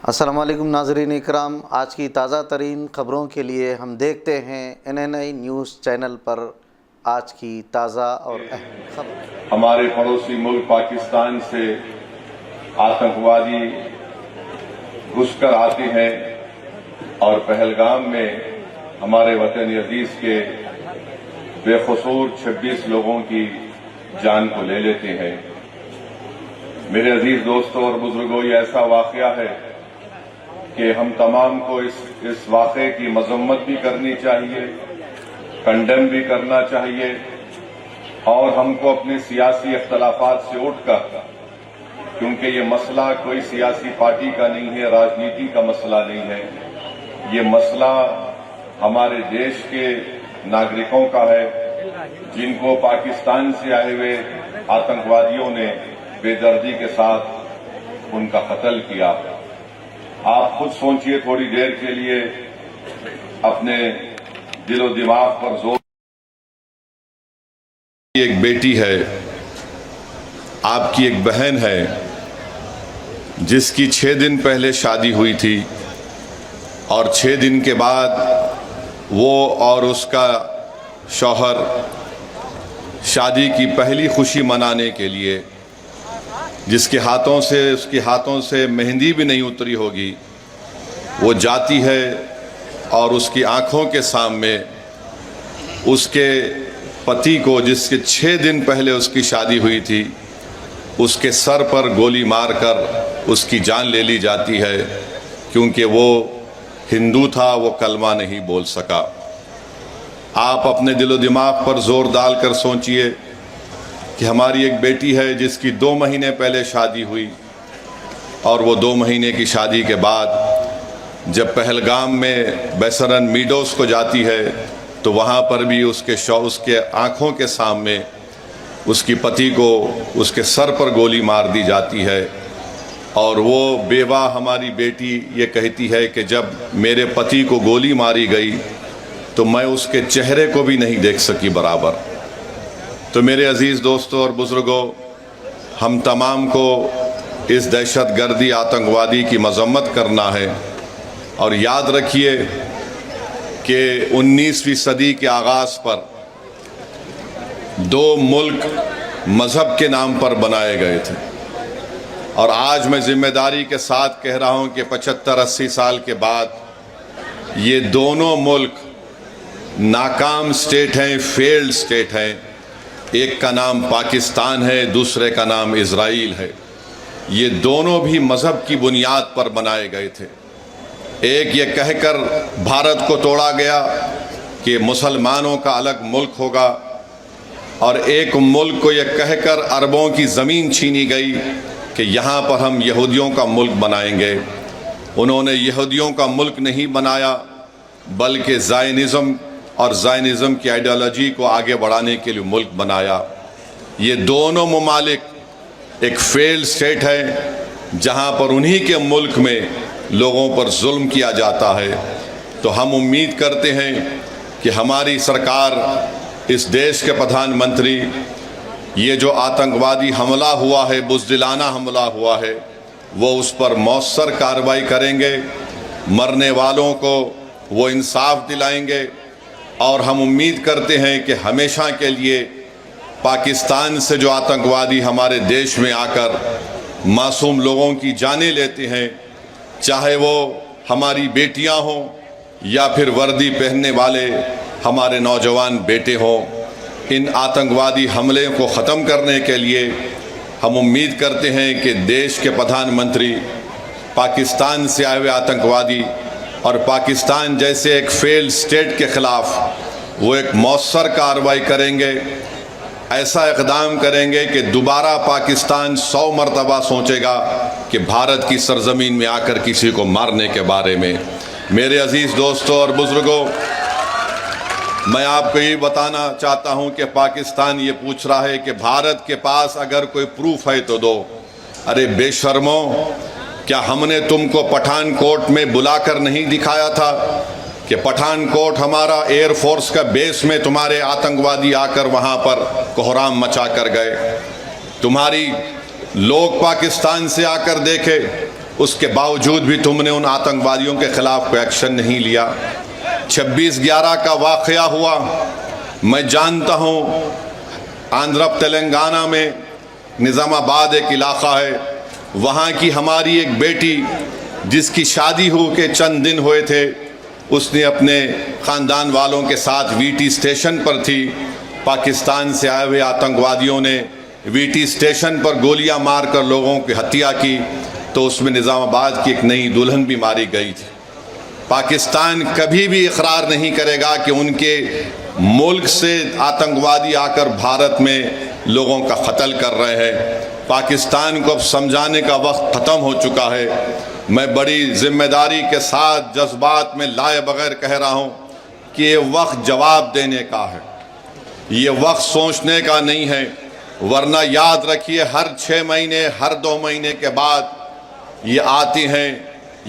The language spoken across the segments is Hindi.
अस्सलाम वालेकुम नाज़रीन इकराम, आज की ताज़ा तरीन ख़बरों के लिए हम देखते हैं NNI न्यूज़ चैनल पर आज की ताज़ा और अहम खबर। हमारे पड़ोसी मुल्क पाकिस्तान से आतंकवादी घुसकर आते हैं और पहलगाम में हमारे वतन अजीज के बेकसूर 26 लोगों की जान को ले लेते हैं। मेरे अजीज दोस्तों और बुजुर्गों, ये ऐसा वाकया है कि हम तमाम को इस वाक़े की मजम्मत भी करनी चाहिए, कंडेम भी करना चाहिए और हमको अपने सियासी अख्तलाफात से उठकर, क्योंकि ये मसला कोई सियासी पार्टी का नहीं है, राजनीति का मसला नहीं है, ये मसला हमारे देश के नागरिकों का है जिनको पाकिस्तान से आए हुए आतंकवादियों ने बेदर्दी के साथ उनका कत्ल किया। आप खुद सोचिए थोड़ी देर के लिए, अपने दिलो दिमाग पर जोर। एक बेटी है, आपकी एक बहन है जिसकी 6 दिन पहले शादी हुई थी और 6 दिन के बाद वो और उसका शौहर शादी की पहली खुशी मनाने के लिए, जिसके उसके हाथों से मेहंदी भी नहीं उतरी होगी, वो जाती है और उसकी आंखों के सामने उसके पति को, जिसके 6 दिन पहले उसकी शादी हुई थी, उसके सर पर गोली मारकर उसकी जान ले ली जाती है, क्योंकि वो हिंदू था, वो कलमा नहीं बोल सका। आप अपने दिलो दिमाग पर जोर डालकर सोचिए कि हमारी एक बेटी है जिसकी 2 महीने पहले शादी हुई और वो 2 महीने की शादी के बाद जब पहलगाम में बेसरन मीडोस को जाती है तो वहाँ पर भी उसके आँखों के सामने उसकी पति को उसके सर पर गोली मार दी जाती है। और वो बेवा हमारी बेटी ये कहती है कि जब मेरे पति को गोली मारी गई तो मैं उसके चेहरे को भी नहीं देख सकी बराबर। तो मेरे अजीज़ दोस्तों और बुज़ुर्गों, हम तमाम को इस दहशतगर्दी आतंकवादी की मजम्मत करना है और याद रखिए कि 19वीं सदी के आगाज़ पर 2 मुल्क मज़हब के नाम पर बनाए गए थे और आज मैं ज़िम्मेदारी के साथ कह रहा हूँ कि 75-80 साल के बाद ये दोनों मुल्क नाकाम स्टेट हैं, फेल्ड स्टेट हैं। एक का नाम पाकिस्तान है, दूसरे का नाम इज़राइल है। ये दोनों भी मज़हब की बुनियाद पर बनाए गए थे। एक ये कहकर भारत को तोड़ा गया कि मुसलमानों का अलग मुल्क होगा और एक मुल्क को ये कहकर अरबों की ज़मीन छीनी गई कि यहाँ पर हम यहूदियों का मुल्क बनाएंगे। उन्होंने यहूदियों का मुल्क नहीं बनाया बल्कि ज़ायनिज़्म की आइडियोलॉजी को आगे बढ़ाने के लिए मुल्क बनाया। ये दोनों ममालिक एक फेल्ड स्टेट है जहाँ पर उन्हीं के मुल्क में लोगों पर जुल्म किया जाता है। तो हम उम्मीद करते हैं कि हमारी सरकार, इस देश के प्रधानमंत्री, ये जो आतंकवादी हमला हुआ है, बुज़दिलाना हमला हुआ है, वो उस पर मौसर कार्रवाई करेंगे, मरने वालों को वो इंसाफ दिलाएंगे और हम उम्मीद करते हैं कि हमेशा के लिए पाकिस्तान से जो आतंकवादी हमारे देश में आकर मासूम लोगों की जानें लेते हैं, चाहे वो हमारी बेटियां हों या फिर वर्दी पहनने वाले हमारे नौजवान बेटे हों, इन आतंकवादी हमले को ख़त्म करने के लिए हम उम्मीद करते हैं कि देश के प्रधानमंत्री पाकिस्तान से आए हुए आतंकवादी और पाकिस्तान जैसे एक फेल्ड स्टेट के ख़िलाफ़ वो एक मौसर कार्रवाई करेंगे, ऐसा इक़दाम करेंगे कि दोबारा पाकिस्तान 100 मरतबा सोचेगा कि भारत की सरज़मीन में आकर किसी को मारने के बारे में। मेरे अजीज़ दोस्तों और बुज़ुर्गों, मैं आपको ये बताना चाहता हूँ कि पाकिस्तान ये पूछ रहा है कि भारत के पास अगर कोई प्रूफ है तो दो। अरे बेशर्मो, क्या हमने तुमको पठानकोट में बुलाकर नहीं दिखाया था कि पठानकोट हमारा एयरफोर्स का बेस में तुम्हारे आतंकवादी आकर वहाँ पर कोहराम मचा कर गए? तुम्हारी लोग पाकिस्तान से आकर देखे उसके बावजूद भी तुमने उन आतंकवादियों के ख़िलाफ़ कोई एक्शन नहीं लिया। 26/11 का वाक़या हुआ, मैं जानता हूँ आंध्र तेलंगाना में निज़ामाबाद एक इलाक़ा है, वहाँ की हमारी एक बेटी जिसकी शादी हो के चंद दिन हुए थे, उसने अपने ख़ानदान वालों के साथ वीटी स्टेशन पर थी। पाकिस्तान से आए हुए आतंकवादियों ने वीटी स्टेशन पर गोलियां मारकर लोगों की हत्या की, तो उसमें निज़ामाबाद की एक नई दुल्हन भी मारी गई थी। पाकिस्तान कभी भी इकरार नहीं करेगा कि उनके मुल्क से आतंकवादी आकर भारत में लोगों का कत्ल कर रहे हैं। पाकिस्तान को अब समझाने का वक्त ख़त्म हो चुका है। मैं बड़ी जिम्मेदारी के साथ जज्बात में लाए बगैर कह रहा हूँ कि ये वक्त जवाब देने का है, ये वक्त सोचने का नहीं है। वरना याद रखिए, हर 6 महीने हर 2 महीने के बाद ये आती हैं,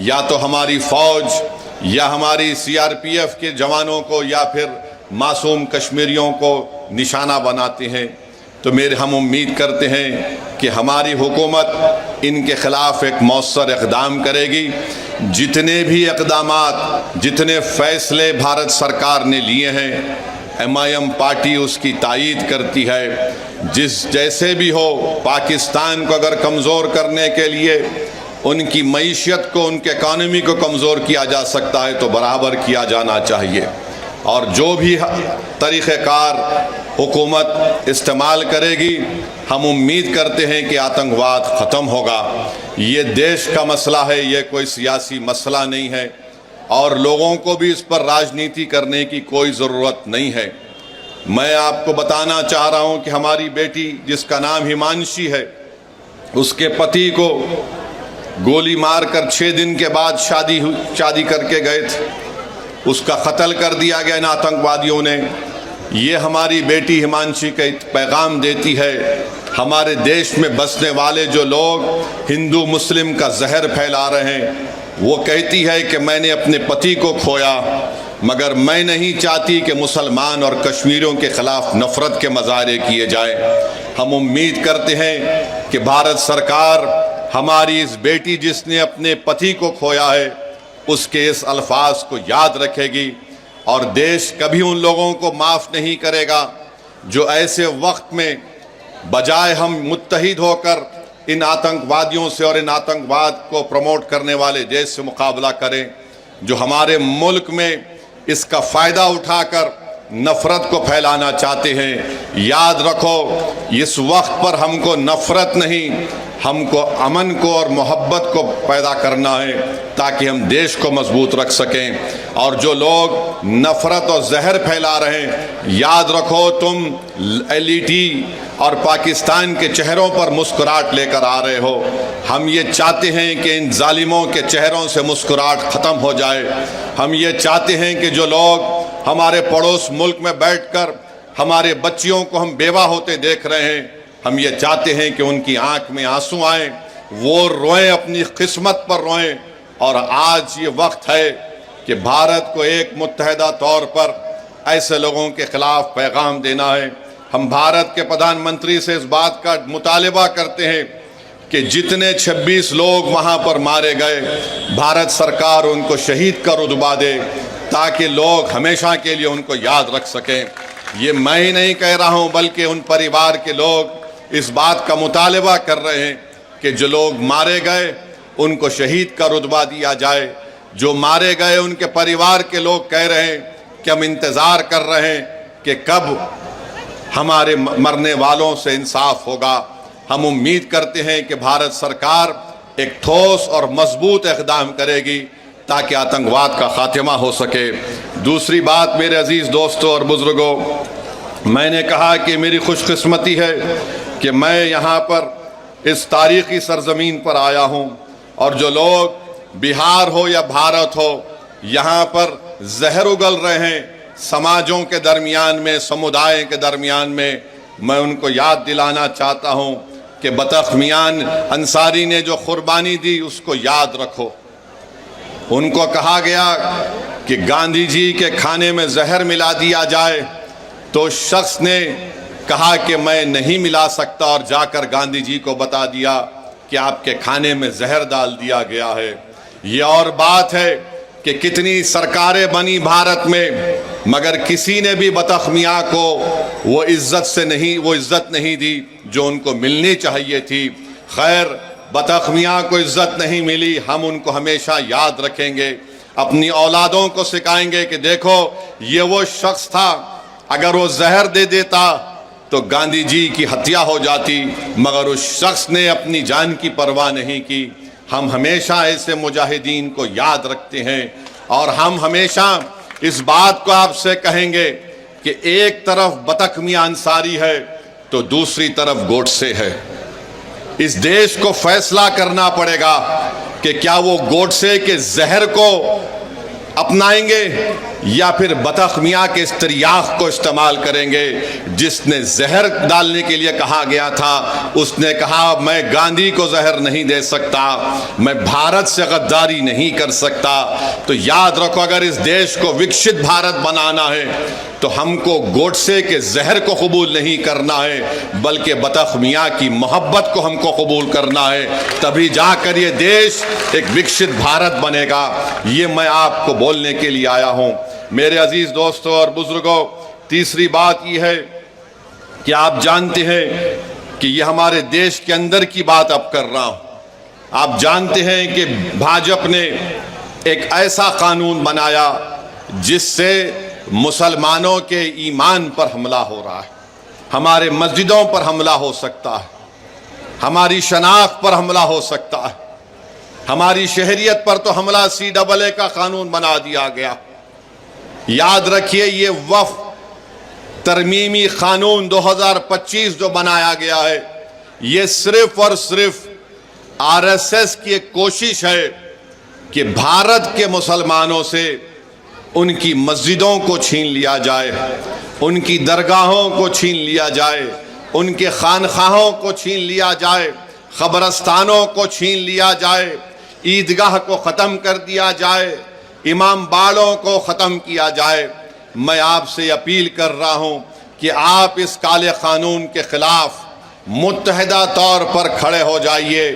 या तो हमारी फ़ौज या हमारी सीआरपीएफ के जवानों को या फिर मासूम कश्मीरियों को निशाना बनाते हैं। तो हम उम्मीद करते हैं कि हमारी हुकूमत इनके ख़िलाफ़ एक मौसर इक़दाम करेगी। जितने भी इक़दामात, जितने फ़ैसले भारत सरकार ने लिए हैं, MIM पार्टी उसकी तायीद करती है। जैसे भी हो, पाकिस्तान को अगर कमज़ोर करने के लिए उनकी मईशत को, उनके इकानमी को कमज़ोर किया जा सकता है तो बराबर किया जाना चाहिए। और जो भी तरीक़ेकार हुकूमत इस्तेमाल करेगी, हम उम्मीद करते हैं कि आतंकवाद ख़त्म होगा। ये देश का मसला है, ये कोई सियासी मसला नहीं है, और लोगों को भी इस पर राजनीति करने की कोई ज़रूरत नहीं है। मैं आपको बताना चाह रहा हूँ कि हमारी बेटी जिसका नाम हिमांशी है, उसके पति को गोली मारकर 6 दिन के बाद शादी करके गए थे, उसका कत्ल कर दिया गया इन आतंकवादियों ने। ये हमारी बेटी हिमांशी का पैगाम देती है, हमारे देश में बसने वाले जो लोग हिंदू मुस्लिम का जहर फैला रहे हैं, वो कहती है कि मैंने अपने पति को खोया, मगर मैं नहीं चाहती कि मुसलमान और कश्मीरियों के ख़िलाफ़ नफ़रत के मज़ारे किए जाए। हम उम्मीद करते हैं कि भारत सरकार हमारी इस बेटी जिसने अपने पति को खोया है, उसके इस अल्फाज को याद रखेगी, और देश कभी उन लोगों को माफ़ नहीं करेगा जो ऐसे वक्त में बजाय हम मुत्तहिद होकर इन आतंकवादियों से और इन आतंकवाद को प्रमोट करने वाले देश से मुकाबला करें, जो हमारे मुल्क में इसका फ़ायदा उठाकर नफ़रत को फैलाना चाहते हैं। याद रखो, इस वक्त पर हमको नफ़रत नहीं, हमको अमन को और मोहब्बत को पैदा करना है, ताकि हम देश को मजबूत रख सकें। और जो लोग नफ़रत और जहर फैला रहे हैं, याद रखो, तुम LET और पाकिस्तान के चेहरों पर मुस्कुराहट लेकर आ रहे हो। हम ये चाहते हैं कि इन जालिमों के चेहरों से मुस्कुराहट ख़त्म हो जाए। हम ये चाहते हैं कि जो लोग हमारे पड़ोस मुल्क में बैठकर हमारे बच्चियों को हम बेवा होते देख रहे हैं, हम ये चाहते हैं कि उनकी आंख में आंसू आए, वो रोएं, अपनी किस्मत पर रोएं। और आज ये वक्त है कि भारत को एक मुत्तहिदा तौर पर ऐसे लोगों के ख़िलाफ़ पैगाम देना है। हम भारत के प्रधानमंत्री से इस बात का मुतालिबा करते हैं कि जितने 26 लोग वहाँ पर मारे गए, भारत सरकार उनको शहीद का रुतबा दे, ताकि लोग हमेशा के लिए उनको याद रख सकें। ये मैं ही नहीं कह रहा हूँ, बल्कि उन परिवार के लोग इस बात का मुतालिबा कर रहे हैं कि जो लोग मारे गए उनको शहीद का रुतबा दिया जाए। जो मारे गए उनके परिवार के लोग कह रहे हैं कि हम इंतज़ार कर रहे हैं कि कब हमारे मरने वालों से इंसाफ होगा। हम उम्मीद करते हैं कि भारत सरकार एक ठोस और मजबूत इक़दाम करेगी ताकि आतंकवाद का खात्मा हो सके। दूसरी बात, मेरे अजीज़ दोस्तों और बुज़ुर्गों, मैंने कहा कि मेरी खुशकिस्मती है कि मैं यहाँ पर इस तारीख़ी सरज़मीन पर आया हूँ, और जो लोग बिहार हो या भारत हो, यहाँ पर जहर उगल रहे हैं समाजों के दरमियान में, समुदाय के दरमियान में, मैं उनको याद दिलाना चाहता हूँ कि बतख मियान अंसारी ने जो कुर्बानी दी उसको याद रखो। उनको कहा गया कि गांधी जी के खाने में जहर मिला दिया जाए, तो शख्स ने कहा कि मैं नहीं मिला सकता, और जाकर गांधी जी को बता दिया। कि आपके खाने में जहर डाल दिया गया है। ये और बात है कि कितनी सरकारें बनी भारत में, मगर किसी ने भी बतख मियाँ को वो इज्जत नहीं दी जो उनको मिलनी चाहिए थी। खैर, बतख मियाँ को इज्जत नहीं मिली, हम उनको हमेशा याद रखेंगे, अपनी औलादों को सिखाएंगे कि देखो ये वो शख्स था, अगर वो जहर दे देता तो गांधी जी की हत्या हो जाती, मगर उस शख्स ने अपनी जान की परवाह नहीं की। हम हमेशा ऐसे मुजाहिदीन को याद रखते हैं और हम हमेशा इस बात को आपसे कहेंगे कि एक तरफ बतख मियां अंसारी है तो दूसरी तरफ गोडसे है। इस देश को फैसला करना पड़ेगा कि क्या वो गोडसे के जहर को अपनाएंगे या फिर बतख मियाँ के इस तिर्याख को इस्तेमाल करेंगे। जिसने जहर डालने के लिए कहा गया था उसने कहा मैं गांधी को जहर नहीं दे सकता, मैं भारत से गद्दारी नहीं कर सकता। तो याद रखो, अगर इस देश को विकसित भारत बनाना है तो हमको गोडसे के जहर को कबूल नहीं करना है, बल्कि बतख मियाँ की मोहब्बत को हमको कबूल करना है। तभी जाकर ये देश एक विकसित भारत बनेगा। ये मैं आपको बोलने के लिए आया हूँ। मेरे अजीज दोस्तों और बुजुर्गों, तीसरी बात यह है कि आप जानते हैं कि ये हमारे देश के अंदर की बात अब कर रहा हूं। आप जानते हैं कि भाजपा ने एक ऐसा कानून बनाया जिससे मुसलमानों के ईमान पर हमला हो रहा है, हमारे मस्जिदों पर हमला हो सकता है, हमारी शनाख्त पर हमला हो सकता है, हमारी शहरियत पर तो हमला CAA का कानून बना दिया गया। याद रखिए, ये वफ़ तरमीमी कानून 2025 जो बनाया गया है, ये सिर्फ और सिर्फ RSS की एक कोशिश है कि भारत के मुसलमानों से उनकी मस्जिदों को छीन लिया जाए, उनकी दरगाहों को छीन लिया जाए, उनके खानखाहों को छीन लिया जाए, ख़बरस्तानों को छीन लिया जाए, ईदगाह को ख़त्म कर दिया जाए, इमाम बाड़ों को ख़त्म किया जाए। मैं आपसे अपील कर रहा हूँ कि आप इस काले कानून के ख़िलाफ़ मुत्तहिदा तौर पर खड़े हो जाइए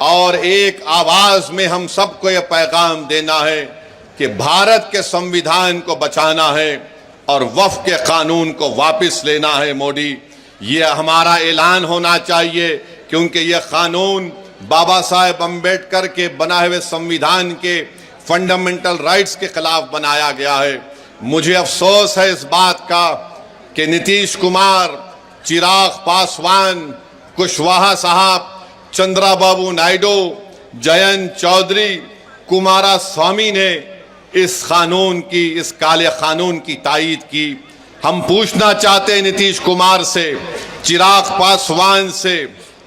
और एक आवाज़ में हम सबको ये पैगाम देना है कि भारत के संविधान को बचाना है और वफ़ के कानून को वापस लेना है। मोदी, ये हमारा ऐलान होना चाहिए, क्योंकि ये कानून बाबा साहेब अम्बेडकर के बनाए हुए संविधान के फंडामेंटल राइट्स के खिलाफ बनाया गया है। मुझे अफसोस है इस बात का कि नीतीश कुमार, चिराग पासवान, कुशवाहा साहब, चंद्राबाबू नायडू, जयंत चौधरी, कुमारा स्वामी ने इस कानून की, इस काले कानून की तायीद की। हम पूछना चाहते हैं नीतीश कुमार से, चिराग पासवान से,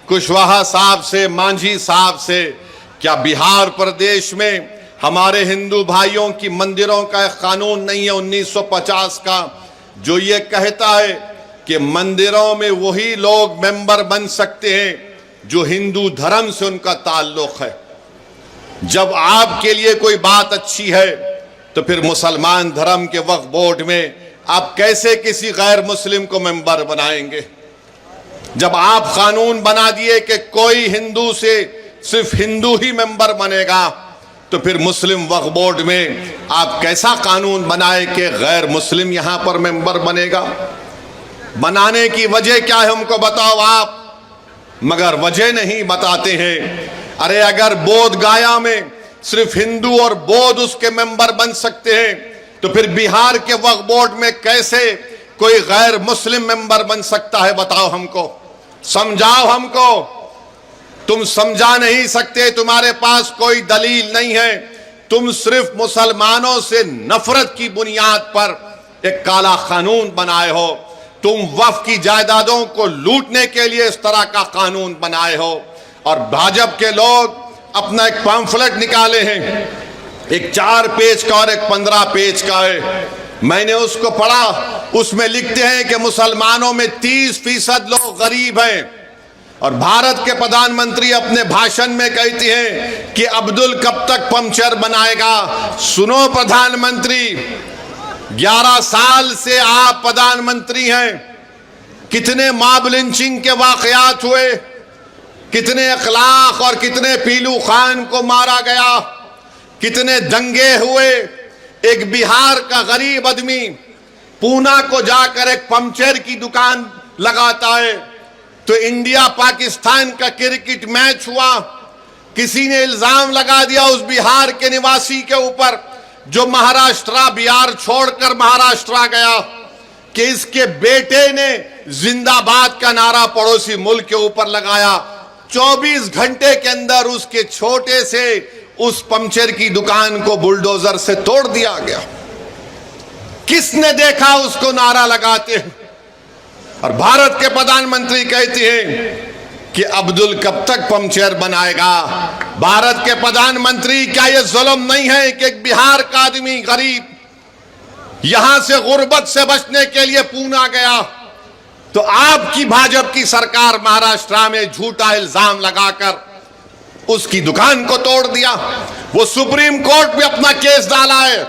कुशवाहा साहब से, मांझी साहब से, क्या बिहार प्रदेश में हमारे हिंदू भाइयों की मंदिरों का एक कानून नहीं है 1950 का, जो ये कहता है कि मंदिरों में वही लोग मेंबर बन सकते हैं जो हिंदू धर्म से उनका ताल्लुक है। जब आपके लिए कोई बात अच्छी है तो फिर मुसलमान धर्म के वक्फ बोर्ड में आप कैसे किसी गैर मुस्लिम को मेंबर बनाएंगे? जब आप कानून बना दिए कि कोई हिंदू से सिर्फ हिंदू ही मेंबर बनेगा, तो फिर मुस्लिम वक्फ बोर्ड में आप कैसा कानून बनाए कि गैर मुस्लिम यहां पर मेंबर बनेगा? बनाने की वजह क्या है हमको बताओ आप, मगर वजह नहीं बताते हैं। अरे अगर बोध गया में सिर्फ हिंदू और बौद्ध उसके मेंबर बन सकते हैं, तो फिर बिहार के वक्फ बोर्ड में कैसे कोई गैर मुस्लिम मेंबर बन सकता है? बताओ हमको, समझाओ हमको। तुम समझा नहीं सकते, तुम्हारे पास कोई दलील नहीं है, तुम सिर्फ मुसलमानों से नफरत की बुनियाद पर एक काला कानून बनाए हो। तुम वक्फ की जायदादों को लूटने के लिए इस तरह का कानून बनाए हो। और भाजपा के लोग अपना एक पैम्फलेट निकाले हैं, एक 4 पेज का और एक 15 पेज का है। मैंने उसको पढ़ा, उसमें लिखते हैं कि मुसलमानों में 30% लोग गरीब हैं। और भारत के प्रधानमंत्री अपने भाषण में कहते हैं कि अब्दुल कब तक पंक्चर बनाएगा। सुनो प्रधानमंत्री, 11 साल से आप प्रधानमंत्री हैं, कितने मॉब लिंचिंग के वाकयात हुए, कितने अखलाक और कितने पीलू खान को मारा गया, कितने दंगे हुए। एक बिहार का गरीब आदमी पूना को जाकर एक पंचर की दुकान लगाता है, तो इंडिया पाकिस्तान का क्रिकेट मैच हुआ, किसी ने इल्जाम लगा दिया उस बिहार के निवासी के ऊपर जो महाराष्ट्र बिहार छोड़कर महाराष्ट्र गया कि इसके बेटे ने जिंदाबाद का नारा पड़ोसी मुल्क के ऊपर लगाया। 24 घंटे के अंदर उसके छोटे से उस पंचर की दुकान को बुलडोजर से तोड़ दिया गया। किसने देखा उसको नारा लगाते हैं? और भारत के प्रधानमंत्री कहते हैं कि अब्दुल कब तक पंचर बनाएगा। भारत के प्रधानमंत्री, क्या यह जुल्म नहीं है कि एक बिहार का आदमी गरीब यहां से गुर्बत से बचने के लिए पूना गया, तो आपकी भाजपा की सरकार महाराष्ट्र में झूठा इल्जाम लगाकर उसकी दुकान को तोड़ दिया। वो सुप्रीम कोर्ट में अपना केस डाला है।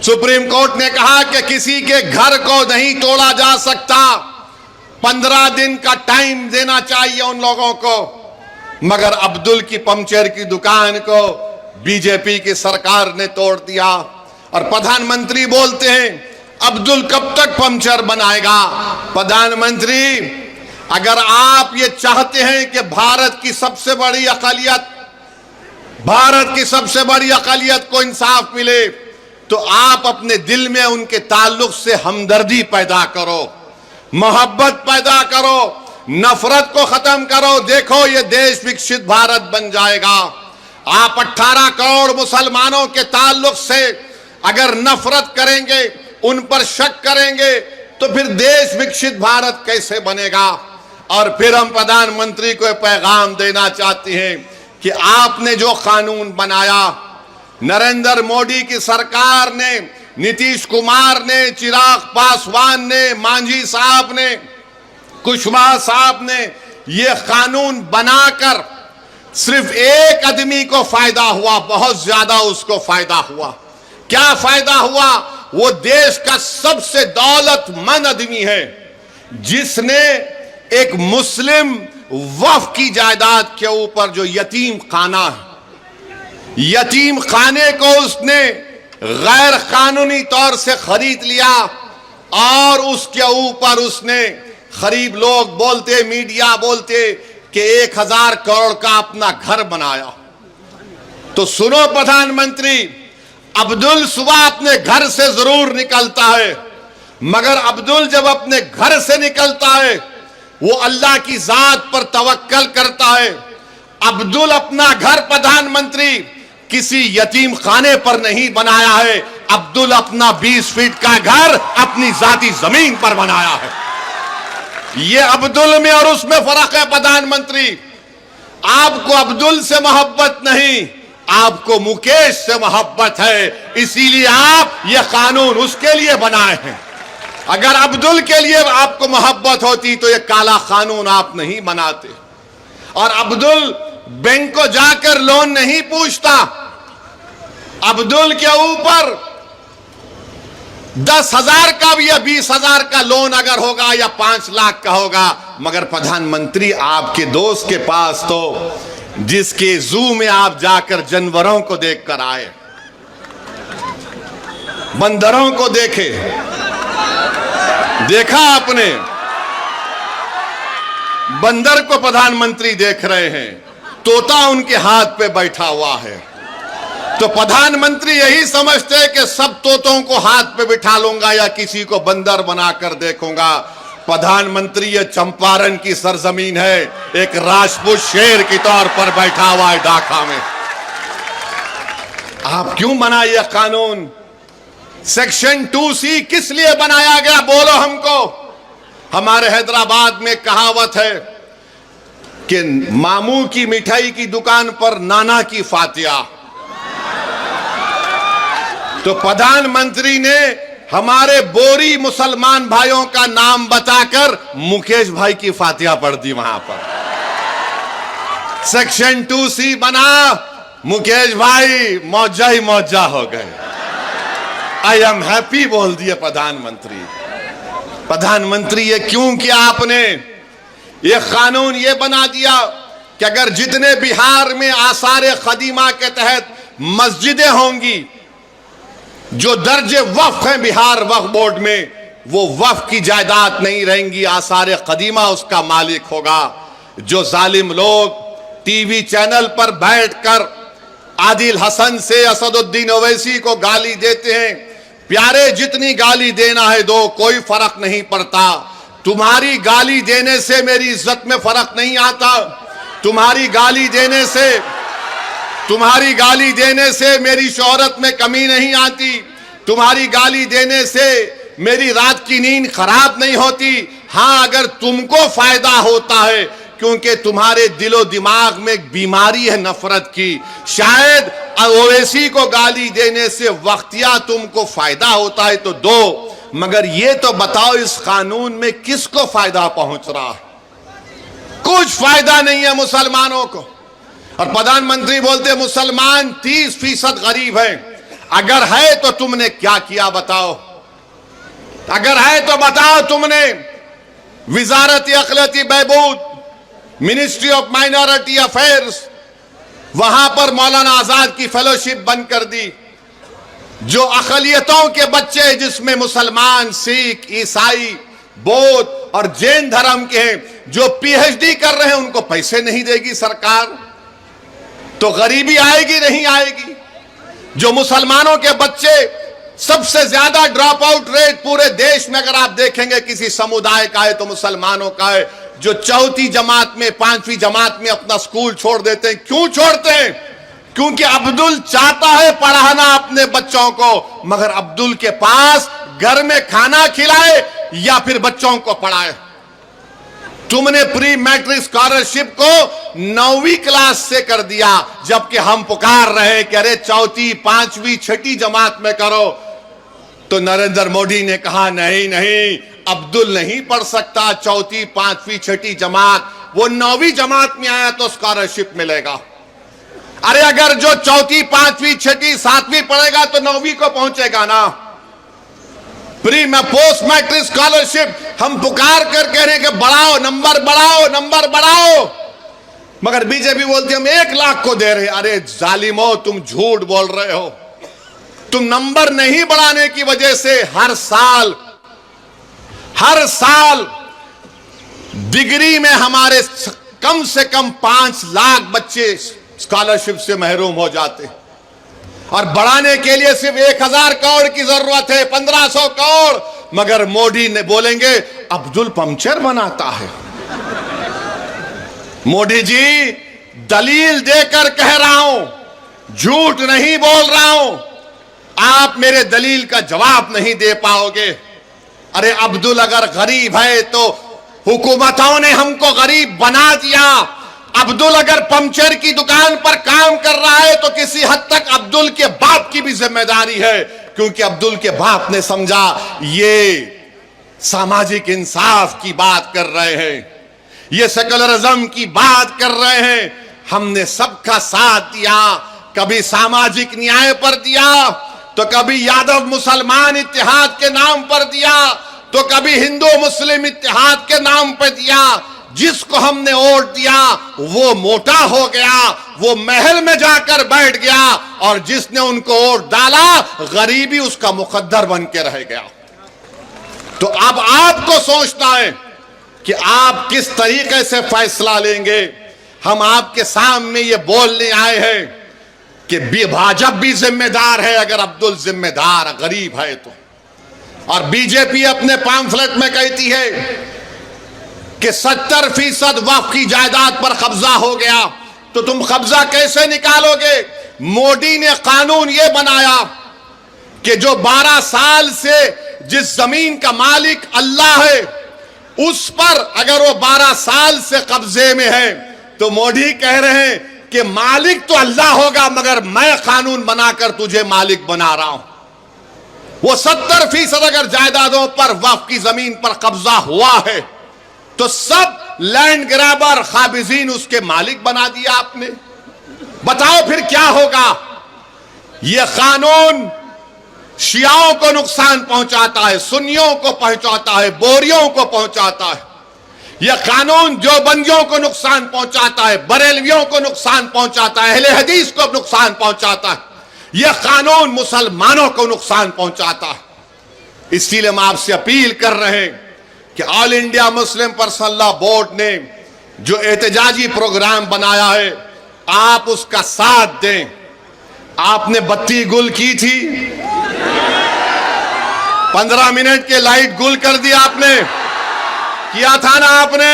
सुप्रीम कोर्ट ने कहा कि किसी के घर को नहीं तोड़ा जा सकता, 15 दिन का टाइम देना चाहिए उन लोगों को। मगर अब्दुल की पंचर की दुकान को बीजेपी की सरकार ने तोड़ दिया। और प्रधानमंत्री बोलते हैं अब्दुल कब तक पंचर बनाएगा। प्रधानमंत्री, अगर आप ये चाहते हैं कि भारत की सबसे बड़ी अक़लियत को इंसाफ मिले, तो आप अपने दिल में उनके ताल्लुक से हमदर्दी पैदा करो, मोहब्बत पैदा करो, नफरत को खत्म करो। देखो ये देश विकसित भारत बन जाएगा। आप 18 करोड़ मुसलमानों के ताल्लुक से अगर नफरत करेंगे, उन पर शक करेंगे, तो फिर देश विकसित भारत कैसे बनेगा। और फिर हम प्रधानमंत्री को पैगाम देना चाहते हैं कि आपने जो कानून बनाया, नरेंद्र मोदी की सरकार ने, नीतीश कुमार ने, चिराग पासवान ने, मांझी साहब ने, कुशवाहा साहब ने ये कानून बनाकर सिर्फ एक आदमी को फायदा हुआ, बहुत ज्यादा उसको फायदा हुआ। क्या फायदा हुआ? वो देश का सबसे दौलतमंद आदमी है जिसने एक मुस्लिम वक्फ की जायदाद के ऊपर जो यतीम खाना है, यतीम खाने को उसने गैर कानूनी तौर से खरीद लिया और उसके ऊपर उसने गरीब लोग बोलते, मीडिया बोलते कि 1000 करोड़ का अपना घर बनाया। तो सुनो प्रधानमंत्री, अब्दुल सुबह अपने घर से जरूर निकलता है, मगर अब्दुल जब अपने घर से निकलता है वो अल्लाह की जात पर तवक्कल करता है। अब्दुल अपना घर प्रधानमंत्री किसी यतीम खाने पर नहीं बनाया है, अब्दुल अपना 20 फीट का घर अपनी जाती जमीन पर बनाया है। ये अब्दुल में और उसमें फर्क है प्रधानमंत्री। आपको अब्दुल से मोहब्बत नहीं, आपको मुकेश से मोहब्बत है, इसीलिए आप ये कानून उसके लिए बनाए हैं। अगर अब्दुल के लिए आपको मोहब्बत होती तो ये काला कानून आप नहीं बनाते। और अब्दुल बैंक को जाकर लोन नहीं पूछता। अब्दुल के ऊपर 10,000 का भी या 20,000 का लोन अगर होगा या 5 लाख का होगा, मगर प्रधानमंत्री आपके दोस्त के पास तो जिसके जू में आप जाकर जानवरों को देखकर आए, बंदरों को देखे, देखा आपने, बंदर को प्रधानमंत्री देख रहे हैं, तोता उनके हाथ पे बैठा हुआ है। तो प्रधानमंत्री यही समझते हैं कि सब तोतों को हाथ पे बिठा लूंगा या किसी को बंदर बनाकर देखूंगा। प्रधानमंत्री ये चंपारण की सरजमीन है, एक राजपूत शेर के तौर पर बैठा हुआ है ढाका में। आप क्यों बनाए यह कानून? सेक्शन 2C किस लिए बनाया गया, बोलो हमको। हमारे हैदराबाद में कहावत है कि मामू की मिठाई की दुकान पर नाना की फातिया। तो प्रधानमंत्री ने हमारे बोरी मुसलमान भाइयों का नाम बताकर मुकेश भाई की फातिहा पढ़ दी वहां पर। सेक्शन 2C बना, मुकेश भाई मौजा ही मौजा हो गए। आई एम हैप्पी बोल दिए प्रधानमंत्री। प्रधानमंत्री ये क्यों किया आपने? ये कानून ये बना दिया कि अगर जितने बिहार में आसार कदीमा के तहत मस्जिदें होंगी जो दर्जे वक्फ हैं बिहार वक्फ बोर्ड में, वो वक्फ की जायदाद नहीं रहेंगी, आसार कदीमा उसका मालिक होगा। जो जालिम लोग टीवी चैनल पर बैठकर आदिल हसन से असदुद्दीन ओवैसी को गाली देते हैं, प्यारे जितनी गाली देना है दो, कोई फर्क नहीं पड़ता। तुम्हारी गाली देने से मेरी इज्जत में फर्क नहीं आता, तुम्हारी गाली देने से मेरी शोहरत में कमी नहीं आती, तुम्हारी गाली देने से मेरी रात की नींद खराब नहीं होती। हाँ, अगर तुमको फायदा होता है क्योंकि तुम्हारे दिलो दिमाग में एक बीमारी है नफरत की, शायद ओवैसी को गाली देने से वक्तिया तुमको फायदा होता है तो दो, मगर ये तो बताओ इस कानून में किसको फायदा पहुंच रहा है? कुछ फायदा नहीं है मुसलमानों को। और प्रधानमंत्री बोलते मुसलमान 30% गरीब है। अगर है तो तुमने क्या किया बताओ? अगर है तो बताओ तुमने विजारत अखिलती बहबूद, मिनिस्ट्री ऑफ माइनॉरिटी अफेयर्स, वहां पर मौलाना आजाद की फेलोशिप बंद कर दी। जो अकलियतों के बच्चे जिसमें मुसलमान, सिख, ईसाई, बौद्ध और जैन धर्म के हैं, जो पीएचडी कर रहे हैं, उनको पैसे नहीं देगी सरकार, तो गरीबी आएगी नहीं आएगी? जो मुसलमानों के बच्चे, सबसे ज्यादा ड्रॉप आउट रेट पूरे देश में अगर आप देखेंगे किसी समुदाय का है तो मुसलमानों का है। जो चौथी जमात में, 5वीं जमात में अपना स्कूल छोड़ देते हैं, क्यों छोड़ते हैं? क्योंकि अब्दुल चाहता है पढ़ाना अपने बच्चों को, मगर अब्दुल के पास घर में खाना खिलाए या फिर बच्चों को पढ़ाए। तुमने प्री मैट्रिक स्कॉलरशिप को 9वीं क्लास से कर दिया, जबकि हम पुकार रहे कि अरे चौथी, 5वीं, 6ठी जमात में करो। तो नरेंद्र मोदी ने कहा नहीं नहीं, अब्दुल नहीं पढ़ सकता चौथी, 5वीं, 6ठी जमात, वो 9वीं जमात में आया तो स्कॉलरशिप मिलेगा। अरे अगर जो चौथी, 5वीं, 6ठी, 7वीं पढ़ेगा तो 9वीं को पहुंचेगा ना। प्री में पोस्ट मैट्रिक स्कॉलरशिप हम पुकार कर कह रहे हैं कि बढ़ाओ, नंबर बढ़ाओ, नंबर बढ़ाओ, मगर बीजेपी बोलती है हम 1 लाख को दे रहे हैं। अरे जालिमो, तुम झूठ बोल रहे हो। तुम नंबर नहीं बढ़ाने की वजह से हर साल डिग्री में हमारे कम से कम 5 लाख बच्चे स्कॉलरशिप से महरूम हो जाते, और बढ़ाने के लिए सिर्फ 1000 करोड़ की जरूरत है, 1500 करोड़, मगर मोदी ने बोलेंगे अब्दुल पंचर बनाता है। मोदी जी, दलील देकर कह रहा हूं, झूठ नहीं बोल रहा हूं, आप मेरे दलील का जवाब नहीं दे पाओगे। अरे अब्दुल अगर गरीब है तो हुकूमतों ने हमको गरीब बना दिया। अब्दुल अगर पंचर की दुकान पर काम कर रहा है तो किसी हद तक अब्दुल के बाप की भी जिम्मेदारी है, क्योंकि अब्दुल के बाप ने समझा ये सामाजिक इंसाफ की बात कर रहे हैं, ये सेकुलरिज्म की बात कर रहे हैं। हमने सबका साथ दिया, कभी सामाजिक न्याय पर दिया, तो कभी यादव मुसलमान इत्तेहाद के नाम पर दिया, तो कभी हिंदू मुस्लिम इत्तेहाद के नाम पर दिया। जिसको हमने वोट दिया वो मोटा हो गया, वो महल में जाकर बैठ गया, और जिसने उनको वोट डाला गरीबी उसका मुकद्दर बन के रह गया। तो अब आपको सोचना है कि आप किस तरीके से फैसला लेंगे। हम आपके सामने ये बोलने आए हैं कि भाजपा भी जिम्मेदार है अगर अब्दुल जिम्मेदार गरीब है तो। और बीजेपी अपने पैम्फलेट में कहती है कि 70% वक्फ की जायदाद पर कब्जा हो गया, तो तुम कब्जा कैसे निकालोगे? मोदी ने कानून यह बनाया कि जो 12 साल से जिस जमीन का मालिक अल्लाह है, उस पर अगर वो 12 साल से कब्जे में है, तो मोदी कह रहे हैं कि मालिक तो अल्लाह होगा, मगर मैं कानून बनाकर तुझे मालिक बना रहा हूं। वो 70% अगर जायदादों पर वक्फ की जमीन पर कब्जा हुआ है, तो सब लैंड ग्रैबर खाबिजीन उसके मालिक बना दिया आपने। बताओ फिर क्या होगा? यह कानून शियाओं को नुकसान पहुंचाता है, सुन्नियों को पहुंचाता है, बोरियों को पहुंचाता है। यह कानून जो बंदियों को नुकसान पहुंचाता है, बरेलवियों को नुकसान पहुंचाता है, अहले हदीस को नुकसान पहुंचाता है, यह कानून मुसलमानों को नुकसान पहुंचाता है। इसलिए हम आपसे अपील कर रहे हैं कि all India Muslim personal law board ने जो एहतजाजी प्रोग्राम बनाया है, आप उसका साथ दें। आपने बत्ती गुल की थी, 15 मिनट के लाइट गुल कर दी, आपने किया था ना आपने।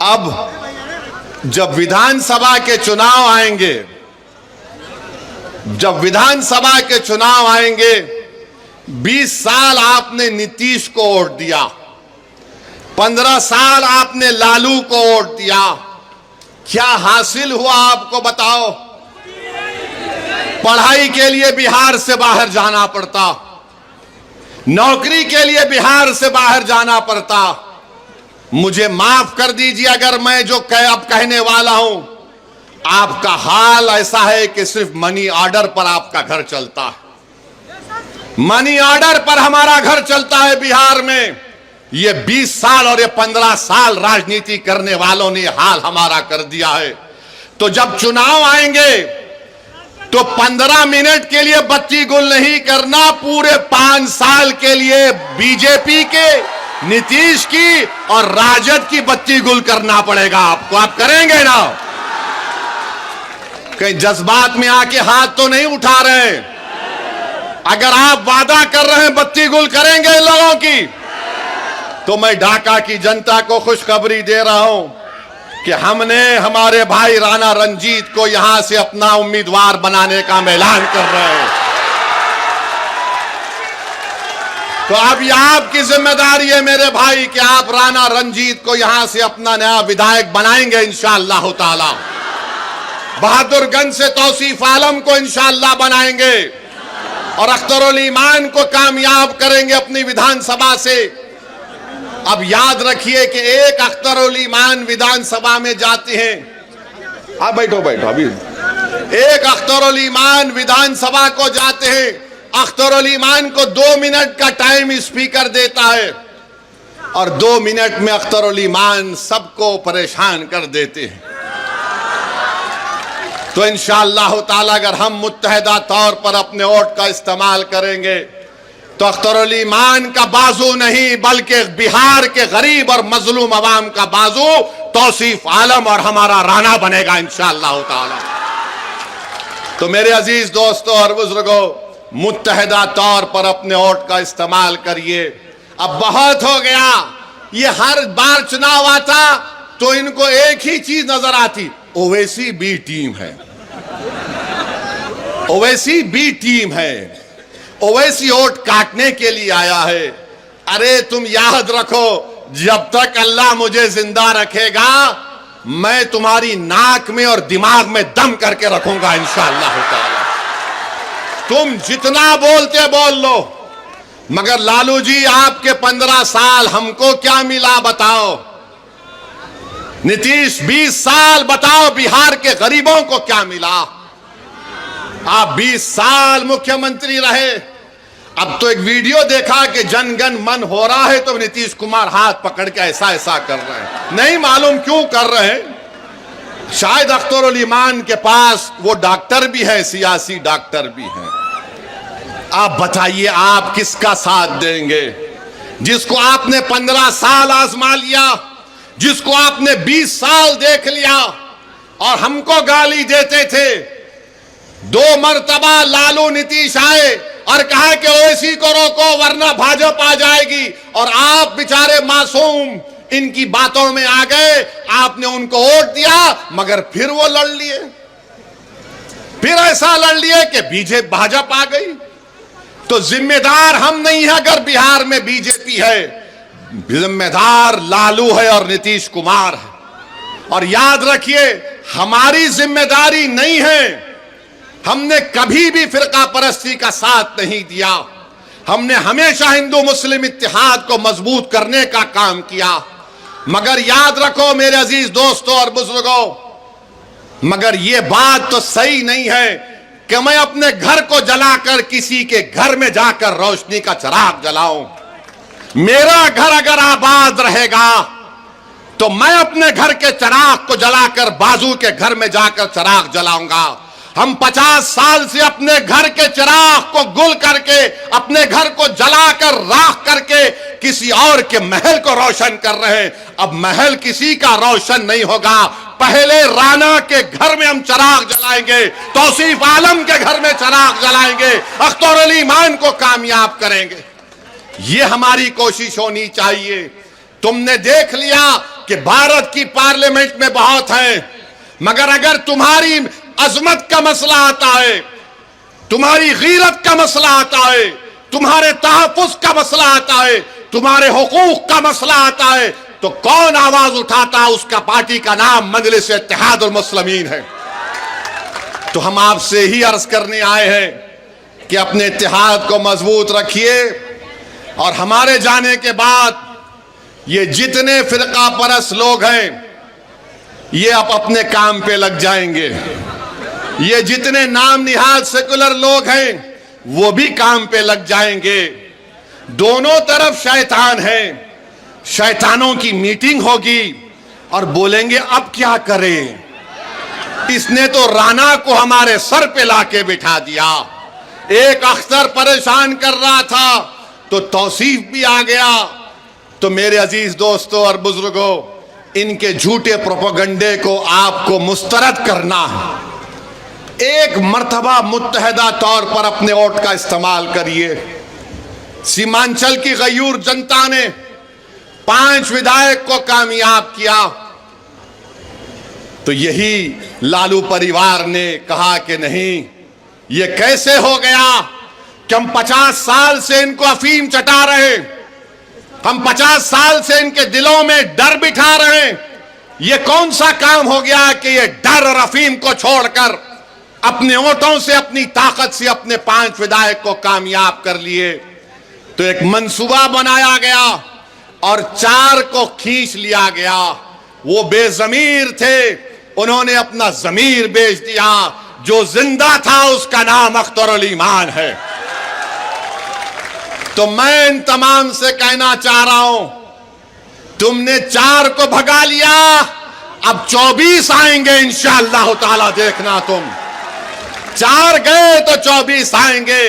अब जब विधानसभा के चुनाव आएंगे, जब विधानसभा के चुनाव आएंगे, 20 साल आपने नीतीश को वोट दिया, 15 साल आपने लालू को वोट दिया, क्या हासिल हुआ आपको बताओ? पढ़ाई के लिए बिहार से बाहर जाना पड़ता, नौकरी के लिए बिहार से बाहर जाना पड़ता। मुझे माफ कर दीजिए अगर मैं जो अब कहने वाला हूं, आपका हाल ऐसा है कि सिर्फ मनी ऑर्डर पर आपका घर चलता है। मनी ऑर्डर पर हमारा घर चलता है बिहार में। ये 20 साल और ये 15 साल राजनीति करने वालों ने हाल हमारा कर दिया है। तो जब चुनाव आएंगे तो 15 मिनट के लिए बत्ती गुल नहीं करना, पूरे 5 साल के लिए बीजेपी के, नीतीश की और राजद की बत्ती गुल करना पड़ेगा आपको। आप करेंगे ना? कहीं जज्बात में आके हाथ तो नहीं उठा रहे? अगर आप वादा कर रहे हैं बत्ती गुल करेंगे इन लोगों की, तो मैं ढाका की जनता को खुशखबरी दे रहा हूं कि हमने हमारे भाई राणा रंजीत को यहां से अपना उम्मीदवार बनाने का ऐलान कर रहे हैं। तो अब यह आपकी जिम्मेदारी है मेरे भाई कि आप राणा रंजीत को यहां से अपना नया विधायक बनाएंगे इंशाअल्लाह ताला। बहादुरगंज से तौसीफ आलम को इंशाअल्लाह बनाएंगे और अख्तरुल ईमान को कामयाब करेंगे अपनी विधानसभा से। अब याद रखिए कि एक अख्तरुल ईमान विधानसभा में जाते हैं। आप बैठो बैठो, अभी एक अख्तरुल ईमान विधानसभा को जाते हैं, अख्तरुल ईमान को 2 मिनट का टाइम स्पीकर देता है और 2 मिनट में अख्तरुल ईमान सबको परेशान कर देते हैं। तो इंशाअल्लाह ताला अगर हम मुत्तहदा तौर पर अपने वोट का इस्तेमाल करेंगे तो अख्तरुल ईमान का बाजू नहीं बल्कि बिहार के गरीब और मजलूम अवाम का बाजू तौसीफ आलम और हमारा राणा बनेगा इंशाअल्लाह ताला। तो मेरे अजीज दोस्तों और बुजुर्गों, मुत्तहदा तौर पर अपने वोट का इस्तेमाल करिए। अब बहुत हो गया, ये हर बार चुनाव आता तो इनको एक ही चीज नजर आती, ओवैसी बी टीम है, ओवैसी बी टीम है, ओवैसी वोट काटने के लिए आया है। अरे तुम याद रखो, जब तक अल्लाह मुझे जिंदा रखेगा मैं तुम्हारी नाक में और दिमाग में दम करके रखूंगा इंशाअल्लाह ताला। तुम जितना बोलते बोल लो, मगर लालू जी आपके 15 साल हमको क्या मिला बताओ? नीतीश 20 साल बताओ बिहार के गरीबों को क्या मिला? आप 20 साल मुख्यमंत्री रहे। अब तो एक वीडियो देखा कि जनगण मन हो रहा है तो नीतीश कुमार हाथ पकड़ के ऐसा ऐसा कर रहे हैं। नहीं मालूम क्यों कर रहे हैं, शायद अख्तरुल ईमान के पास वो डॉक्टर भी है, सियासी डॉक्टर भी है। आप बताइए आप किसका साथ देंगे? जिसको आपने 15 साल आजमा लिया, जिसको आपने 20 साल देख लिया और हमको गाली देते थे। 2 मर्तबा लालू नीतीश आए और कहा कि ओवैसी को रोको वरना भाजपा आ जाएगी, और आप बेचारे मासूम इनकी बातों में आ गए। आपने उनको वोट दिया मगर फिर वो लड़ लिए, फिर ऐसा लड़ लिए कि बीजेपी भाजपा आ गई। तो जिम्मेदार हम नहीं है अगर बिहार में बीजेपी है, जिम्मेदार लालू है और नीतीश कुमार है। और याद रखिए हमारी जिम्मेदारी नहीं है, हमने कभी भी फिरका परस्ती का साथ नहीं दिया। हमने हमेशा हिंदू मुस्लिम इत्तेहाद को मजबूत करने का काम किया। मगर याद रखो मेरे अजीज दोस्तों और बुजुर्गों, मगर यह बात तो सही नहीं है कि मैं अपने घर को जलाकर किसी के घर में जाकर रोशनी का चिराग जलाऊं। मेरा घर अगर आबाद रहेगा तो मैं अपने घर के चिराग को जलाकर बाजू के घर में जाकर चिराग जलाऊंगा। हम 50 साल से अपने घर के चिराग को गुल करके, अपने घर को जलाकर राख करके किसी और के महल को रोशन कर रहे हैं। अब महल किसी का रोशन नहीं होगा, पहले राना के घर में हम चिराग जलाएंगे, तौसीफ आलम के घर में चिराग जलाएंगे, अख्तर अली मान को कामयाब करेंगे। ये हमारी कोशिश होनी चाहिए। तुमने देख लिया कि भारत की पार्लियामेंट में बहुत है, मगर अगर तुम्हारी अजमत का मसला आता है, तुम्हारी गीरत का मसला आता है, तुम्हारे तहफ़्फ़ुज़ का मसला आता है, तुम्हारे हुकूक का मसला आता है, तो कौन आवाज उठाता? उसका पार्टी का नाम मजलिस इत्तेहादुल मुस्लिमीन है। तो हम आपसे ही अर्ज करने आए हैं कि अपने इत्तेहाद को मजबूत रखिए, और हमारे जाने के बाद ये जितने फिरका परस्त लोग हैं ये अब अपने काम पे लग जाएंगे। ये जितने नाम निहाद सेकुलर लोग हैं वो भी काम पे लग जाएंगे। दोनों तरफ शैतान है। शैतानों की मीटिंग होगी और बोलेंगे अब क्या करें, इसने तो राना को हमारे सर पे लाके बिठा दिया। एक अख्तर परेशान कर रहा था तो तौसीफ भी आ गया। तो मेरे अजीज दोस्तों और बुजुर्गों, इनके झूठे प्रोपेगेंडे को आपको मुस्तरद करना है। एक मर्तबा मुत्तहदा तौर पर अपने वोट का इस्तेमाल करिए। सीमांचल की गयूर जनता ने 5 विधायक को कामयाब किया, तो यही लालू परिवार ने कहा कि नहीं, ये कैसे हो गया कि हम 50 साल से इनको अफीम चटा रहे, हम 50 साल से इनके दिलों में डर बिठा रहे हैं। ये कौन सा काम हो गया कि ये डर और अफीम को छोड़कर अपने वोटों से, अपनी ताकत से अपने 5 विधायक को कामयाब कर लिए। तो एक मंसूबा बनाया गया और 4 को खींच लिया गया। वो बेजमीर थे, उन्होंने अपना जमीर बेच दिया। जो जिंदा था उसका नाम अख्तर अली मान है। तो मैं इन तमाम से कहना चाह रहा हूं, तुमने 4 को भगा लिया, अब 24 आएंगे इंशाअल्लाह ताला, देखना तुम। 4 गए तो 24 आएंगे।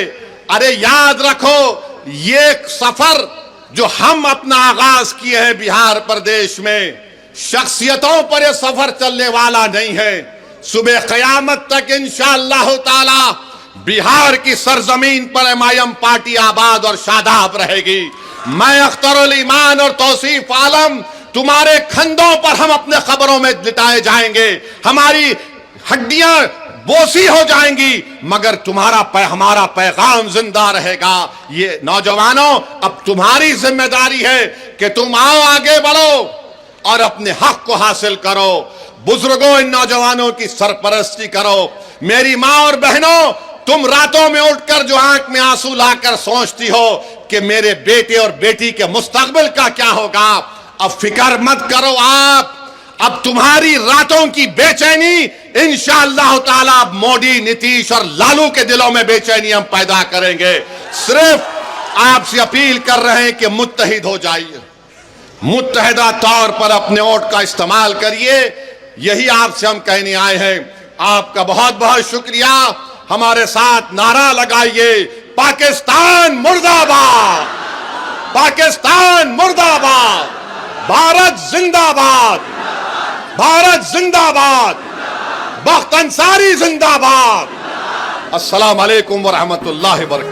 अरे याद रखो, ये सफर जो हम अपना आगाज किए हैं बिहार प्रदेश में, शख्सियतों पर यह सफर चलने वाला नहीं है। सुबह क़यामत तक इंशाअल्लाह ताला बिहार की सरजमीन पर एमआईएम पार्टी आबाद और शादाब रहेगी। मैं अख्तर अली मान और तौसीफ आलम, तुम्हारे खंदों पर हम अपने खबरों में लिटाए जाएंगे, हमारी हड्डियां बोसी हो जाएंगी, मगर हमारा पैगाम जिंदा रहेगा। ये नौजवानों, अब तुम्हारी जिम्मेदारी है कि तुम आओ, आगे बढ़ो और अपने हक को हासिल करो। बुजुर्गों, इन नौजवानों की सरपरस्ती करो। मेरी माँ और बहनों, तुम रातों में उठकर जो आंख में आंसू लाकर सोचती हो कि मेरे बेटे और बेटी के मुस्तकबिल का क्या होगा, अब फिक्र मत करो। अब तुम्हारी रातों की बेचैनी इंशाअल्लाह ताला मोदी, नीतीश और लालू के दिलों में बेचैनी हम पैदा करेंगे। सिर्फ आपसे अपील कर रहे हैं कि मुत्तहिद हो जाइए, मुत्तहिदा तौर पर अपने वोट का इस्तेमाल करिए। यही आपसे हम कहने आए हैं। आपका बहुत बहुत शुक्रिया। हमारे साथ नारा लगाइए, पाकिस्तान मुर्दाबाद, पाकिस्तान मुर्दाबाद, भारत जिंदाबाद, भारत जिंदाबाद, बख्त अंसारी जिंदाबाद। अस्सलाम वालेकुम व रहमतुल्लाहि व बरकातहू।